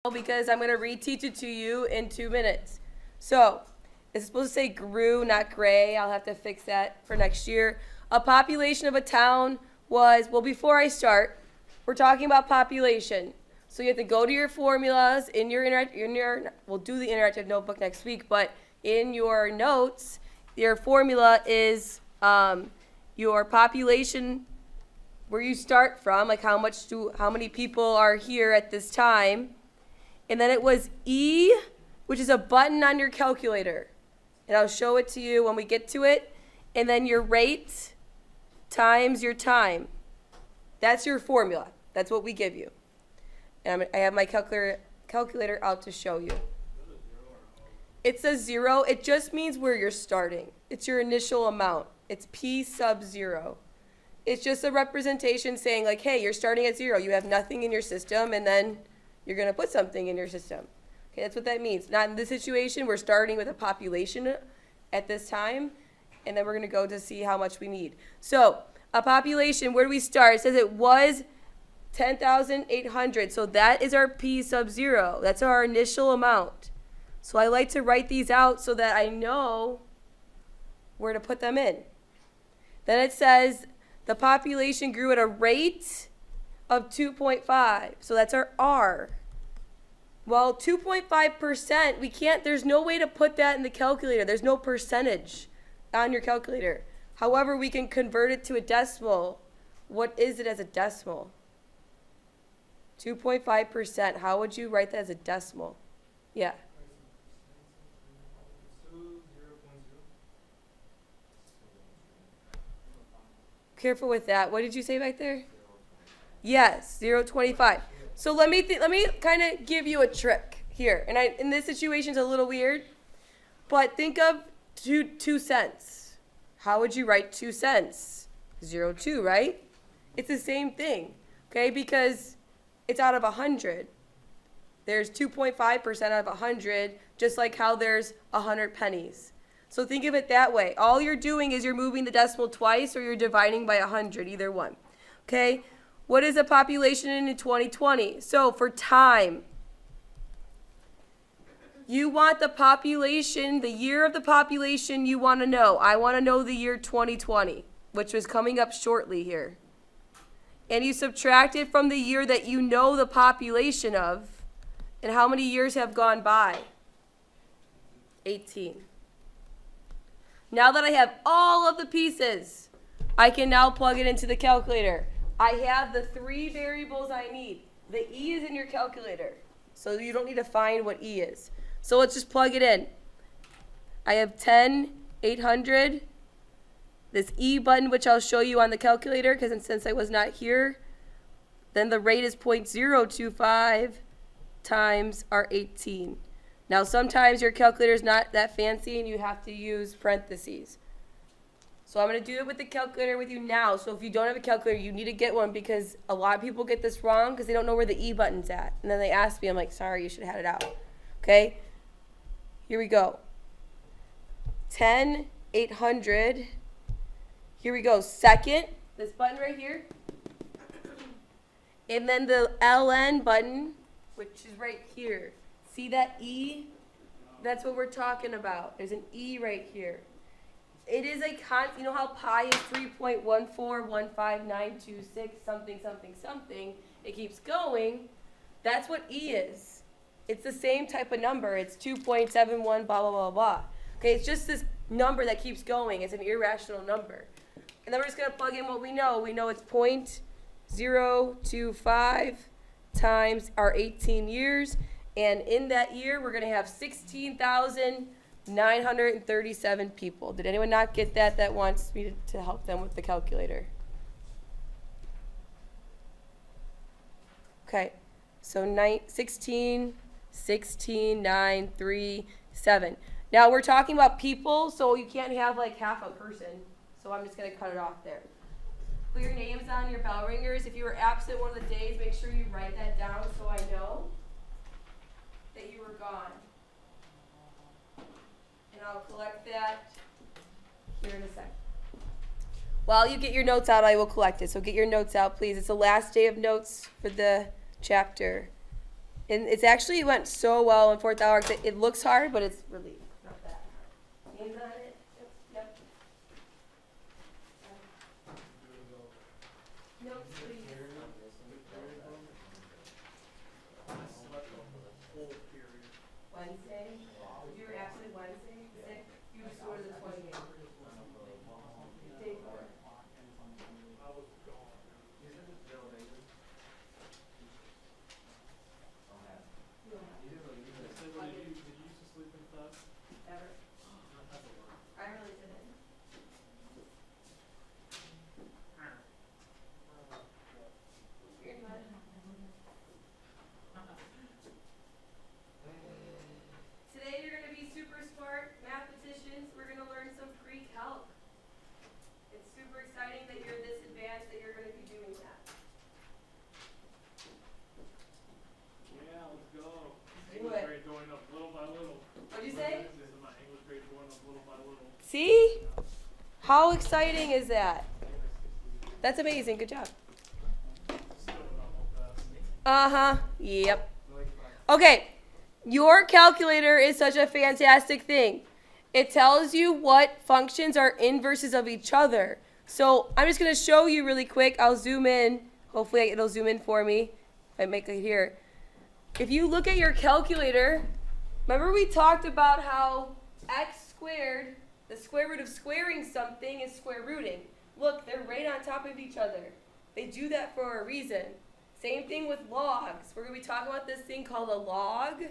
because I'm going to reteach it to you in 2 minutes. So, it's supposed to say grew, not gray. I'll have to fix that for next year. A population of a town was, well, before I start, we're talking about population. So you have to go to your formulas in your we'll do the interactive notebook next week, but in your notes, your formula is your population, where you start from, like how many people are here at this time. And then it was E, which is a button on your calculator. And I'll show it to you when we get to it. And then your rate times your time. That's your formula. That's what we give you. And I have my calculator out to show you. It's a 0. It just means where you're starting. It's your initial amount. It's P sub 0. It's just a representation saying like, hey, you're starting at 0. You have nothing in your system, and then you're going to put something in your system. Okay, that's what that means. Not in this situation. We're starting with a population at this time, and then we're going to go to see how much we need. So a population, where do we start? It says it was 10,800. So that is our P sub 0. That's our initial amount. So I like to write these out so that I know where to put them in. Then it says the population grew at a rate of 2.5. So that's our R. Well, 2.5%, there's no way to put that in the calculator. There's no percentage on your calculator. However, we can convert it to a decimal. What is it as a decimal? 2.5%. How would you write that as a decimal? Yeah. Careful with that. What did you say back there? Yes, 0.25. So let me kind of give you a trick here. And in this situation, it's a little weird, but think of 2 cents. How would you write 2 cents? 0.2, right? It's the same thing, okay? Because it's out of 100. There's 2.5% out of 100, just like how there's 100 pennies. So think of it that way. All you're doing is you're moving the decimal twice, or you're dividing by 100, either one. Okay? What is a population in 2020? So for time, you want the population, the year of the population you want to know. I want to know the year 2020, which was coming up shortly here. And you subtract it from the year that you know the population of, and how many years have gone by? 18. Now that I have all of the pieces, I can now plug it into the calculator. I have the 3 variables I need. The E is in your calculator, so you don't need to find what E is. So let's just plug it in. I have 10,800. This E button, which I'll show you on the calculator, because since I was not here, then the rate is 0.025 times our 18. Now, sometimes your calculator is not that fancy and you have to use parentheses. So I'm going to do it with the calculator with you now. So if you don't have a calculator, you need to get one, because a lot of people get this wrong because they don't know where the E button's at. And then they ask me, I'm like, sorry, you should have had it out. Okay? Here we go. 10,800. Here we go. Second, this button right here. And then the LN button, which is right here. See that E? That's what we're talking about. There's an E right here. It is you know how pi is 3.1415926 something, something, something. It keeps going. That's what E is. It's the same type of number. It's 2.71 blah, blah, blah, blah. Okay, it's just this number that keeps going. It's an irrational number. And then we're just going to plug in what we know. We know it's 0.025 times our 18 years. And in that year, we're going to have 16,937 people. Did anyone not get that wants me to help them with the calculator? Okay, so 16,937. Now we're talking about people, so you can't have like half a person. So I'm just going to cut it off there. Put your names on your bell ringers. If you were absent one of the days, make sure you write that down so I know that you were gone. And I'll collect that here in a second. While you get your notes out, I will collect it. So get your notes out, please. It's the last day of notes for the chapter. And it's actually went so well in fourth hour. It looks hard, but it's really not that hard. Hands on it. Yep. Nope, please. Wednesday? If you were absent Wednesday, sick, you just go to the 28th. Day 4. Ever. I really didn't. You're good. Today you're going to be super smart mathematicians. We're going to learn some pre-calc. It's super exciting that you're this advanced that you're going to be doing that. Yeah, let's go. Do English it. grade going up little by little. What'd you say? This is my English grade going up little by little. See? How exciting is that? That's amazing. Good job. Still not all that. Uh-huh. Yep. Okay. Your calculator is such a fantastic thing. It tells you what functions are inverses of each other. So I'm just going to show you really quick. I'll zoom in. Hopefully it'll zoom in for me. If I make it here. If you look at your calculator, remember we talked about how x squared, the square root of squaring something is square rooting. Look, they're right on top of each other. They do that for a reason. Same thing with logs. We're going to be talking about this thing called a log,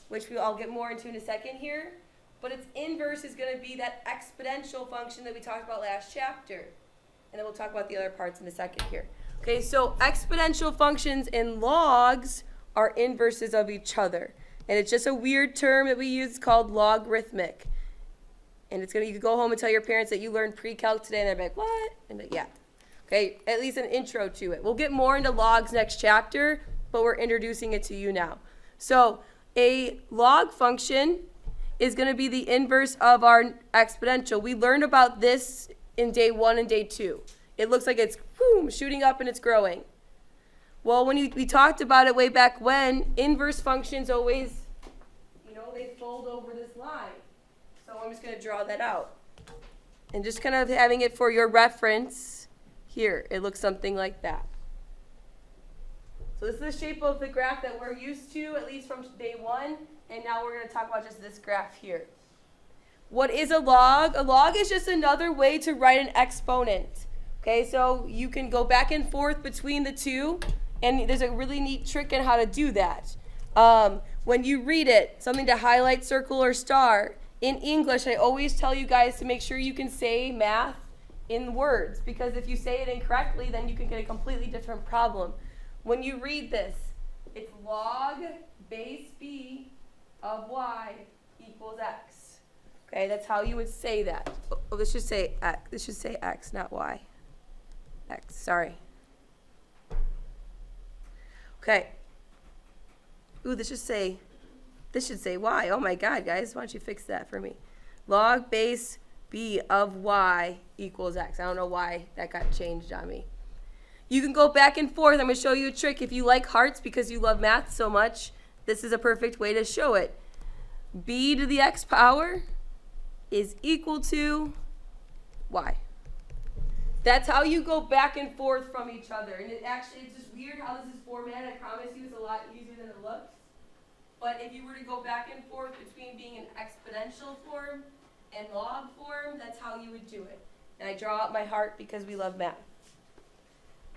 which I'll get more into in a second here. But its inverse is going to be that exponential function that we talked about last chapter. And then we'll talk about the other parts in a second here. Okay, so exponential functions and logs are inverses of each other. And it's just a weird term that we use called logarithmic. And it's gonna, you can go home and tell your parents that you learned pre-calc today, and they're like, what? And like, yeah. Okay, at least an intro to it. We'll get more into logs next chapter, but we're introducing it to you now. So a log function is going to be the inverse of our exponential. We learned about this in day 1 and day 2. It looks like it's boom, shooting up and it's growing. Well, when we talked about it way back when, inverse functions always, they fold over this line. So I'm just going to draw that out. And just kind of having it for your reference here. It looks something like that. So this is the shape of the graph that we're used to, at least from day 1. And now we're going to talk about just this graph here. What is a log? A log is just another way to write an exponent. Okay, so you can go back and forth between the two, and there's a really neat trick on how to do that. When you read it, something to highlight, circle, or star. In English, I always tell you guys to make sure you can say math in words, because if you say it incorrectly, then you can get a completely different problem. When you read this, it's log base b of y equals x. Okay, that's how you would say that. Oh, this should say x. This should say x, not y. X, sorry. Okay. Ooh, this should say y. Oh my God, guys, why don't you fix that for me? Log base b of y equals x. I don't know why that got changed on me. You can go back and forth. I'm going to show you a trick. If you like hearts because you love math so much, this is a perfect way to show it. B to the x power is equal to y. That's how you go back and forth from each other. And it's just weird how this is formatted. I promise you it's a lot easier than it looks. But if you were to go back and forth between being an exponential form and log form, that's how you would do it. And I draw out my heart because we love math.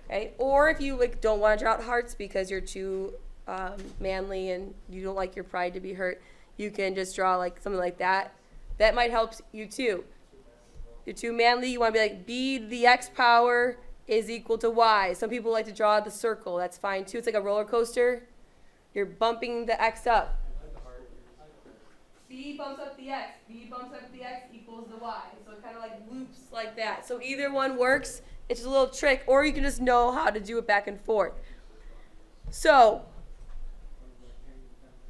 Okay? Or if you don't want to draw out hearts because you're too manly and you don't like your pride to be hurt, you can just draw like something like that. That might help you too. You're too manly, you want to be like b to the x power is equal to y. Some people like to draw the circle. That's fine too. It's like a roller coaster. You're bumping the x up. B bumps up the x. B bumps up the x equals the y. So it kind of like loops like that. So either one works. It's just a little trick. Or you can just know how to do it back and forth. So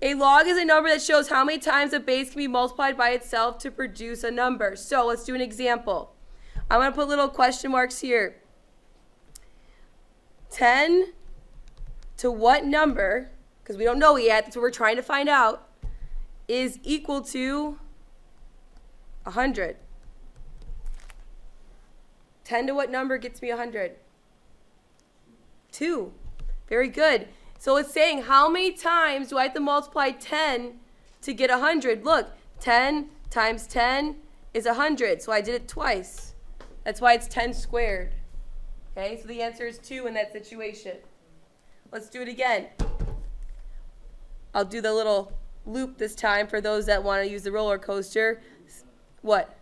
a log is a number that shows how many times a base can be multiplied by itself to produce a number. So let's do an example. I'm going to put little question marks here. 10 to what number, because we don't know yet, that's what we're trying to find out, is equal to 100. 10 to what number gets me 100? 2. Very good. So it's saying how many times do I have to multiply 10 to get 100? Look, 10 times 10 is 100, so I did it twice. That's why it's 10 squared. Okay, so the answer is 2 in that situation. Let's do it again. I'll do the little loop this time for those that want to use the roller coaster. What?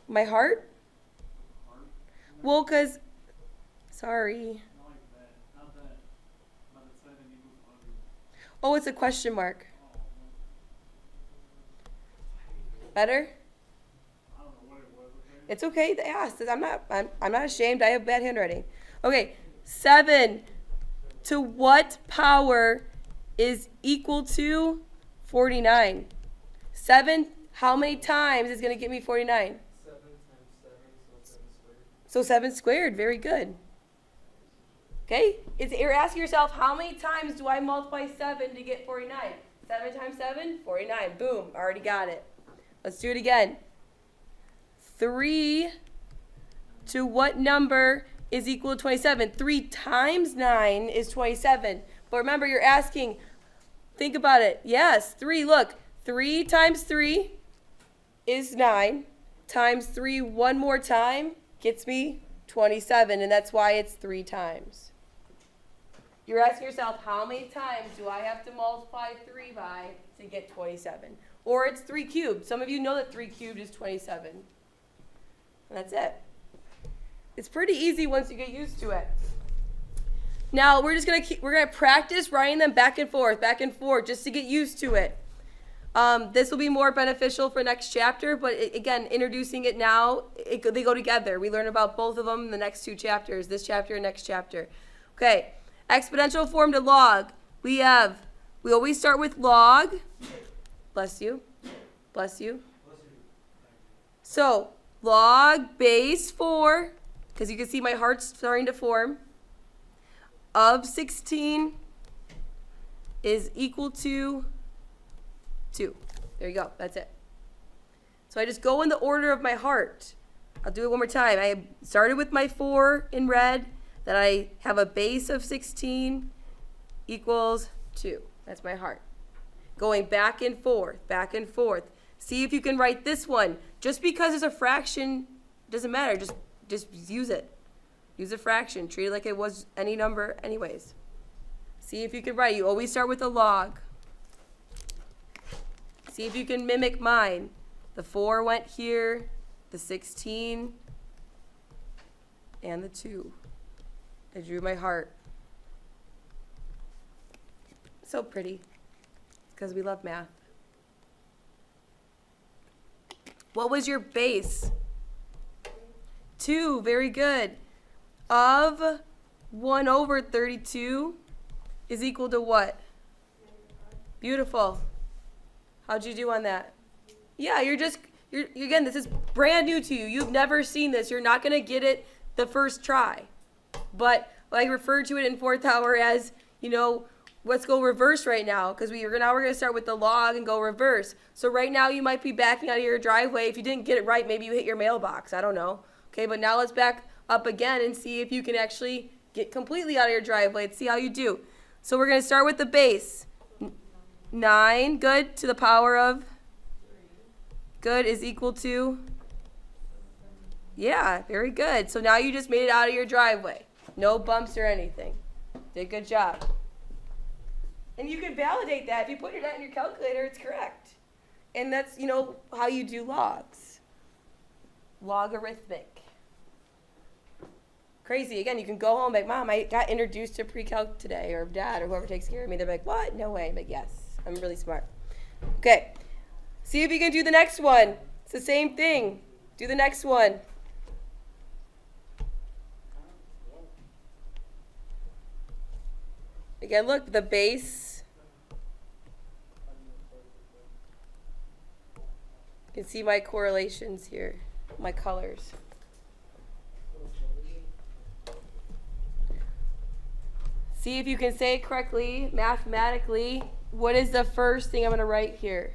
My heart? Well, because, sorry. Oh, it's a question mark. Better? It's okay to ask. I'm not ashamed. I have bad handwriting. Okay, 7 to what power is equal to 49? 7, how many times is going to get me 49? 7 times 7, so 7 squared. So 7 squared, very good. Okay, you're asking yourself, how many times do I multiply 7 to get 49? 7 times 7, 49. Boom, already got it. Let's do it again. 3 to what number is equal to 27? 3 times 9 is 27. But remember, you're asking, think about it. Yes, 3, look. 3 times 3 is 9. Times 3 one more time gets me 27. And that's why it's 3 times. You're asking yourself, how many times do I have to multiply 3 by to get 27? Or it's 3 cubed. Some of you know that 3 cubed is 27. And that's it. It's pretty easy once you get used to it. Now we're gonna practice writing them back and forth, just to get used to it. This will be more beneficial for next chapter, but again, introducing it now, they go together. We learn about both of them in the next 2 chapters, this chapter and next chapter. Okay, exponential form to log. We always start with log. Bless you. Bless you. So, log base 4, because you can see my heart's starting to form, of 16 is equal to 2. There you go. That's it. So I just go in the order of my heart. I'll do it one more time. I started with my 4 in red. Then I have a base of 16 equals 2. That's my heart. Going back and forth, back and forth. See if you can write this one. Just because it's a fraction doesn't matter. Just use it. Use a fraction. Treat it like it was any number anyways. See if you can write. You always start with a log. See if you can mimic mine. The 4 went here, the 16, and the 2. I drew my heart. So pretty. Because we love math. What was your base? 2, very good. Of 1 over 32 is equal to what? Beautiful. How'd you do on that? Yeah, you're again, this is brand new to you. You've never seen this. You're not going to get it the first try. But I refer to it in 4th hour as, let's go reverse right now, because now we're going to start with the log and go reverse. So right now you might be backing out of your driveway. If you didn't get it right, maybe you hit your mailbox. I don't know. Okay, but now let's back up again and see if you can actually get completely out of your driveway. Let's see how you do. So we're going to start with the base. 9, good, to the power of? Good is equal to? Yeah, very good. So now you just made it out of your driveway. No bumps or anything. Did a good job. And you can validate that. If you put that in your calculator, it's correct. And that's, how you do logs. Logarithmic. Crazy. Again, you can go home like, Mom, I got introduced to pre-calc today, or Dad, or whoever takes care of me. They're like, what? No way. I'm like, yes, I'm really smart. Okay. See if you can do the next one. It's the same thing. Do the next one. Again, look, the base. You can see my correlations here, my colors. See if you can say it correctly, mathematically. What is the first thing I'm going to write here?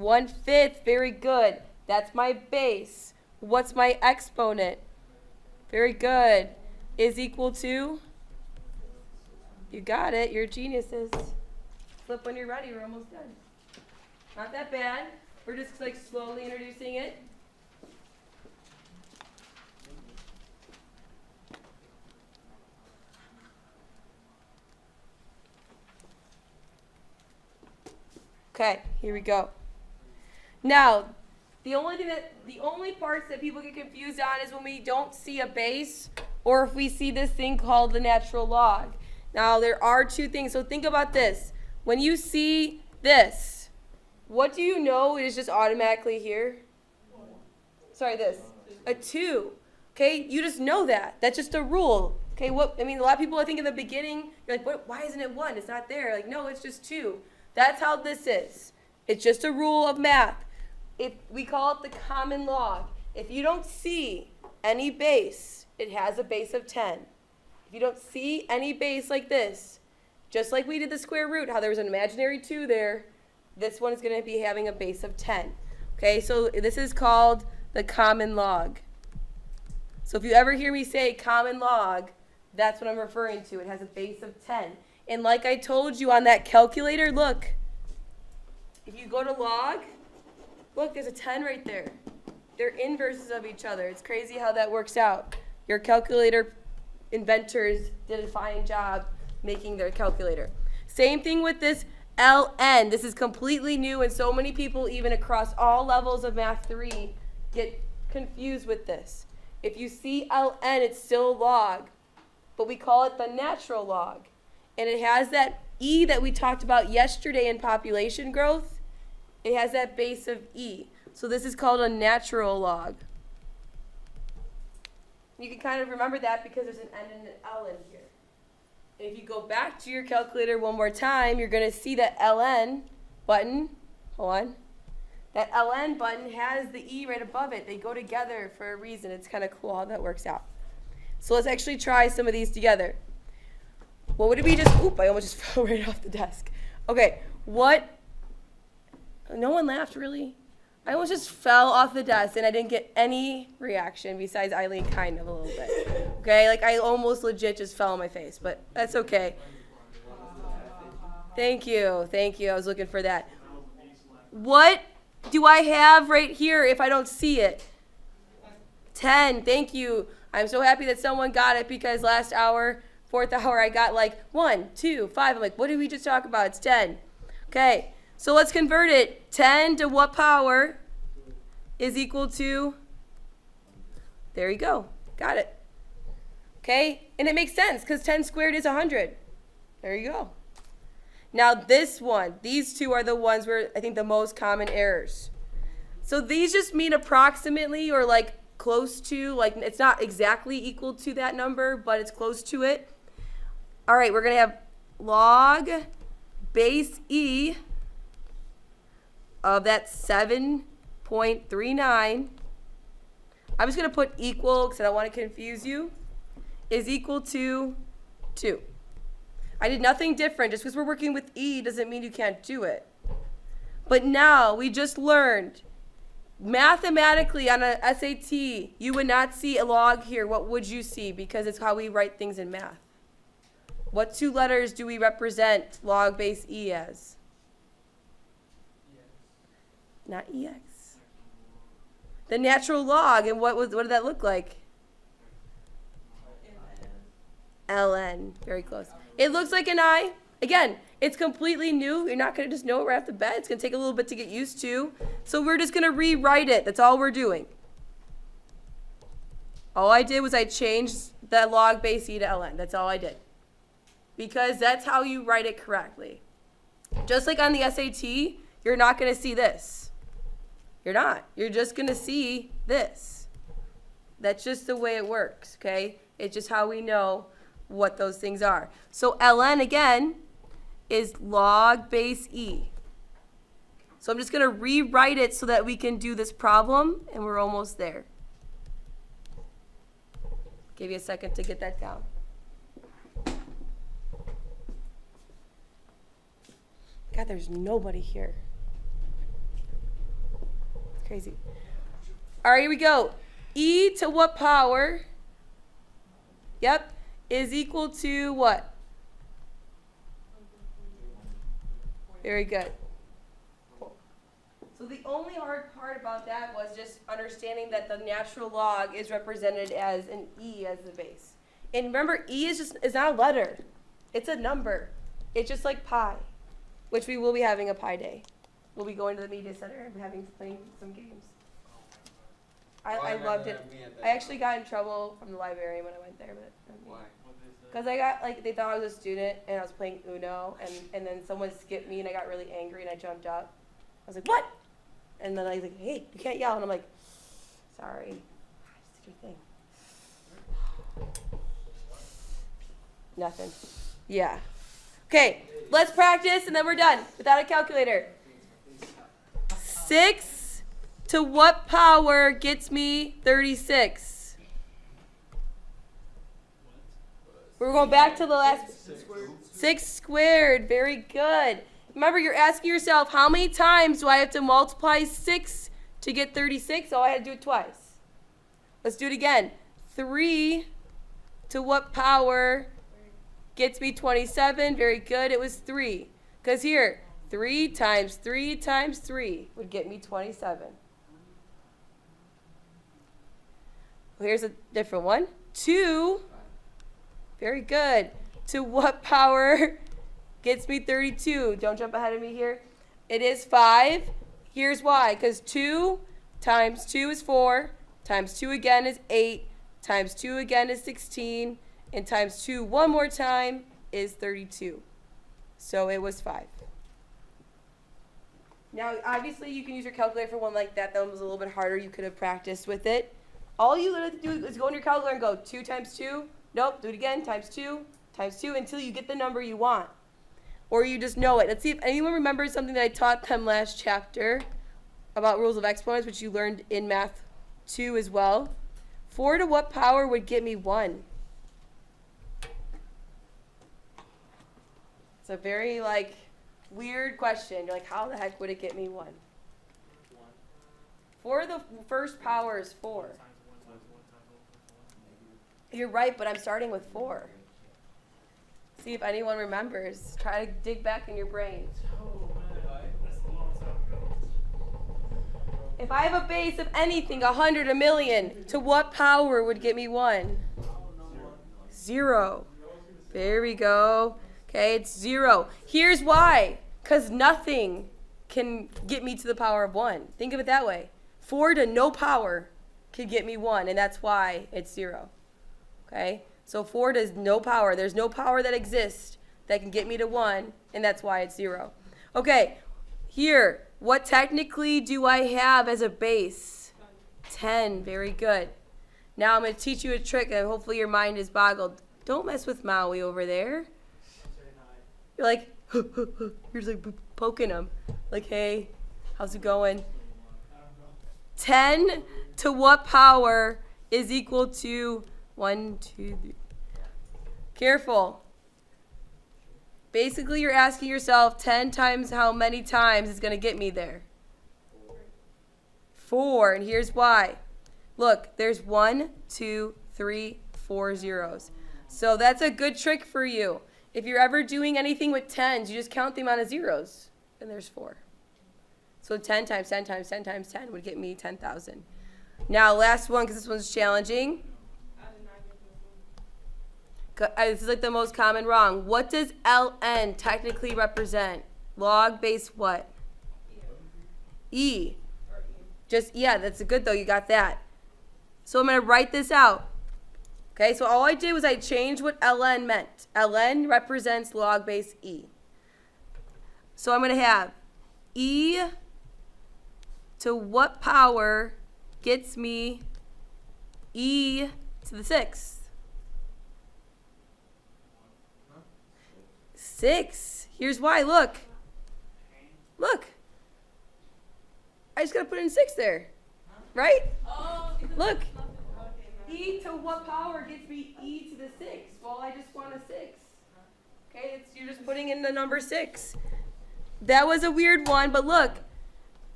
1/5, very good. That's my base. What's my exponent? Very good. Is equal to? You got it, you're geniuses. Flip when you're ready, we're almost done. Not that bad. We're just like slowly introducing it. Okay, here we go. Now, the only parts that people get confused on is when we don't see a base or if we see this thing called the natural log. Now, there are two things. So think about this. When you see this, what do you know is just automatically here? Sorry, this. A 2. Okay, you just know that. That's just a rule. Okay, a lot of people I think in the beginning, you're like, why isn't it 1? It's not there. Like, no, it's just 2. That's how this is. It's just a rule of math. If we call it the common log. If you don't see any base, it has a base of 10. If you don't see any base like this, just like we did the square root, how there was an imaginary 2 there, this one is going to be having a base of 10. Okay, so this is called the common log. So if you ever hear me say common log, that's what I'm referring to. It has a base of 10. And like I told you on that calculator, look, if you go to log, look, there's a 10 right there. They're inverses of each other. It's crazy how that works out. Your calculator inventors did a fine job making their calculator. Same thing with this ln. This is completely new, and so many people, even across all levels of Math 3, get confused with this. If you see ln, it's still log, but we call it the natural log. And it has that e that we talked about yesterday in population growth. It has that base of e. So this is called a natural log. You can kind of remember that because there's an n and an l in here. And if you go back to your calculator one more time, you're going to see that ln button, hold on, that ln button has the e right above it. They go together for a reason. It's kind of cool how that works out. So let's actually try some of these together. What would it be just, I almost just fell right off the desk. Okay, no one laughed really? I almost just fell off the desk and I didn't get any reaction besides Eileen kind of a little bit. Okay, like I almost legit just fell on my face, but that's okay. Thank you, I was looking for that. What do I have right here if I don't see it? 10, thank you. I'm so happy that someone got it because last hour, 4th hour, I got like 1, 2, 5. I'm like, what did we just talk about? It's 10. Okay, so let's convert it. 10 to what power is equal to? There you go. Got it. Okay, and it makes sense because 10 squared is 100. There you go. Now this one, these two are the ones where I think the most common errors. So these just mean approximately or like close to, like it's not exactly equal to that number, but it's close to it. All right, we're going to have log base E of that 7.39. I'm just going to put equal because I don't want to confuse you, is equal to 2. I did nothing different. Just because we're working with E doesn't mean you can't do it. But now we just learned mathematically on a SAT, you would not see a log here. What would you see? Because it's how we write things in math. What 2 letters do we represent log base E as? Not EX. The natural log. And what did that look like? ln. Very close. It looks like an I. Again, it's completely new. You're not going to just know it right off the bat. It's going to take a little bit to get used to. So we're just going to rewrite it. That's all we're doing. All I did was I changed the log base E to ln. That's all I did. Because that's how you write it correctly. Just like on the SAT, you're not going to see this. You're not. You're just going to see this. That's just the way it works, okay? It's just how we know what those things are. So ln, again, is log base E. So I'm just going to rewrite it so that we can do this problem, and we're almost there. Give you a second to get that down. God, there's nobody here. It's crazy. All right, here we go. E to what power? Yep, is equal to what? Very good. Cool. So the only hard part about that was just understanding that the natural log is represented as an E as the base. And remember, E is not a letter. It's a number. It's just like pi, which we will be having a pi day. We'll be going to the media center and playing some games. I loved it. I actually got in trouble from the librarian when I went there, but Why? because I got they thought I was a student and I was playing Uno, and then someone skipped me and I got really angry and I jumped up. I was like, what? And then I was like, hey, you can't yell. And I'm like, sorry, just did your thing. Nothing. Yeah. Okay, let's practice and then we're done without a calculator. 6 to what power gets me 36? We're going back to the last. 6 squared. Very good. Remember, you're asking yourself, how many times do I have to multiply 6 to get 36? Oh, I had to do it twice. Let's do it again. 3 to what power gets me 27? Very good. It was 3. Because here, 3 times 3 times 3 would get me 27. Well, here's a different one. 2. Very good. To what power gets me 32? Don't jump ahead of me here. It is 5. Here's why. Because 2 times 2 is 4. Times 2 again is 8. Times 2 again is 16. And times 2 one more time is 32. So it was 5. Now, obviously, you can use your calculator for one like that. That one was a little bit harder. You could have practiced with it. All you have to do is go in your calculator and go 2 times 2. Nope, do it again. Times 2 until you get the number you want. Or you just know it. Let's see if anyone remembers something that I taught them last chapter about rules of exponents, which you learned in Math 2 as well. 4 to what power would get me 1? It's a very, weird question. You're like, how the heck would it get me 1? 4 the first power is 4. You're right, but I'm starting with 4. See if anyone remembers. Try to dig back in your brain. If I have a base of anything, 100, 1,000,000, to what power would get me 1? 0. There we go. Okay, it's 0. Here's why. Because nothing can get me to the power of 1. Think of it that way. 4 to no power could get me 1, and that's why it's 0. Okay? So 4 to no power. There's no power that exists that can get me to 1, and that's why it's 0. Okay, here, what technically do I have as a base? 10. Very good. Now I'm going to teach you a trick, and hopefully your mind is boggled. Don't mess with Maui over there. You're like, you're just like poking him. Like, hey, how's it going? 10 to what power is equal to 1, 2, 3. Careful. Basically, you're asking yourself 10 times how many times is going to get me there? 4. And here's why. Look, there's 1, 2, 3, 4 zeros. So that's a good trick for you. If you're ever doing anything with 10s, you just count the amount of zeros, and there's 4. So 10 times 10 times 10 times 10 would get me 10,000. Now, last one, because this one's challenging. This is like the most common wrong. What does ln technically represent? Log base what? E. Just, yeah, that's good though. You got that. So I'm going to write this out. Okay, so all I did was I changed what ln meant. ln represents log base E. So I'm going to have E to what power gets me E to the 6th? 6. Here's why. Look. Look. I just got to put in 6 there. Right? Look. E to what power gets me e to the 6? Well, I just want a 6. Okay, you're just putting in the number 6. That was a weird one, but look,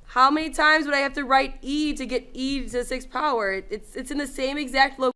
how many times would I have to write e to get e to the 6th power? It's in the same exact location.